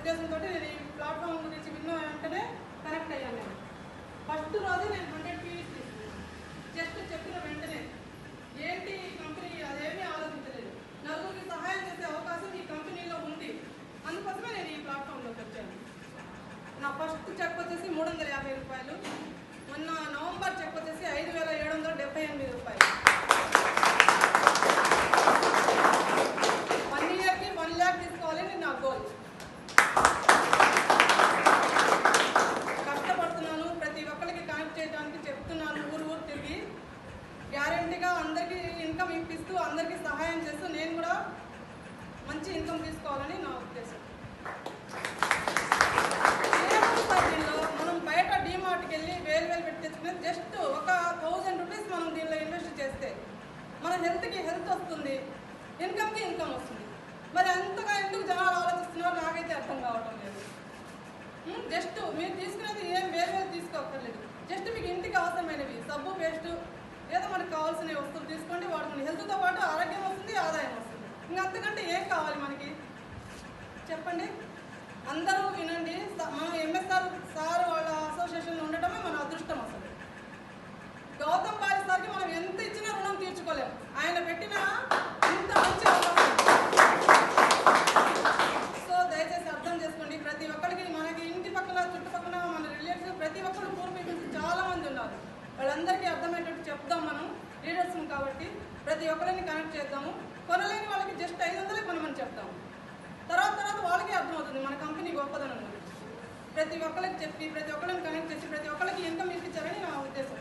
ఉద్దేశంతో నేను ఈ ప్లాట్ఫామ్ గురించి విన్న వెంటనే కనెక్ట్ అయ్యాను. నేను ఫస్ట్ రోజు నేను 100 పీవీస్ తీసుకున్నాను. జస్ట్ చెప్పిన వెంటనే ఏంటి ఈ కంపెనీ అదేమీ ఆలోచించలేదు. నలుగురికి సహాయం చేసే అవకాశం ఈ కంపెనీలో ఉంది. అందుకోసమే నేను ఈ ప్లాట్ఫామ్లోకి వచ్చాను. నా ఫస్ట్ చెక్ వచ్చేసి 350 రూపాయలు. మొన్న నవంబర్ చెక్ వచ్చేసి 5,778 రూపాయలు. 1 ఇయర్కి 1 lakh తీసుకోవాలని నా గోల్. కష్టపడుతున్నాను, ప్రతి ఒక్కరికి కనెక్ట్ చేయడానికి చెప్తున్నాను, ఊరు తిరిగి గ్యారెంటీగా అందరికీ ఇన్కమ్ ఇప్పిస్తూ అందరికీ సహాయం చేస్తూ నేను కూడా మంచి ఇన్కమ్ తీసుకోవాలని నా ఉద్దేశం. మనం బయట డీమార్ట్కి వెళ్ళి వేలు పెట్టి తెచ్చుకునేది జస్ట్ ఒక 1000 రూపీస్ మనం దీనిలో ఇన్వెస్ట్ చేస్తే మన హెల్త్కి హెల్త్ వస్తుంది, ఇన్కమ్కి ఇన్కమ్ వస్తుంది. మరి అంతగా ఎందుకు జనాలు ఆలోచిస్తున్నారో నాకైతే అర్థం కావడం లేదు. జస్ట్ మీరు తీసుకునేది ఏం వేరు తీసుకోక్కర్లేదు. జస్ట్ మీకు ఇంటికి అవసరమైనవి సబ్బు, పేస్ట్, ఏదో మనకు కావాల్సిన వస్తువులు తీసుకోండి, వాడుకోండి. హెల్త్తో పాటు ఆరోగ్యం వస్తుంది, ఆదాయం వస్తుంది. ఇంకా అంతకంటే ఏం కావాలి మనకి చెప్పండి? అందరూ వినండి. మనం ఎంఎస్ఆర్ సార్ వాళ్ళ అసోసియేషన్లో ఉండటమే మన అదృష్టం. అసలు గౌతమ్ బారి సార్కి మనం ఎంత ఇచ్చినా రుణం తీర్చుకోలేము. ఆయన పెట్టిన ఇంత మంచి అవకాశం. సో దయచేసి అర్థం చేసుకోండి. ప్రతి ఒక్కరికి మనకి ఇంటి పక్కన చుట్టుపక్కల మన రిలేటివ్స్ ప్రతి ఒక్కరు పూర్ పీపుల్స్ చాలా మంది ఉన్నారు. వాళ్ళందరికీ అర్థమయ్యేటట్టు చెప్దాం. మనం లీడర్స్ కాబట్టి ప్రతి ఒక్కరిని కనెక్ట్ చేద్దాము. కొనలేని వాళ్ళకి జస్ట్ 500 కొనమని చెప్తాము. తర్వాత వాళ్ళకి అర్థమవుతుంది మన కంపెనీ గొప్పదనం గురించి. ప్రతి ఒక్కరికి చెప్పి ప్రతి ఒక్కరిని కనెక్ట్ చేసి ప్రతి ఒక్కరికి ఇన్కమ్ ఇప్పించాలని నా ఉద్దేశం.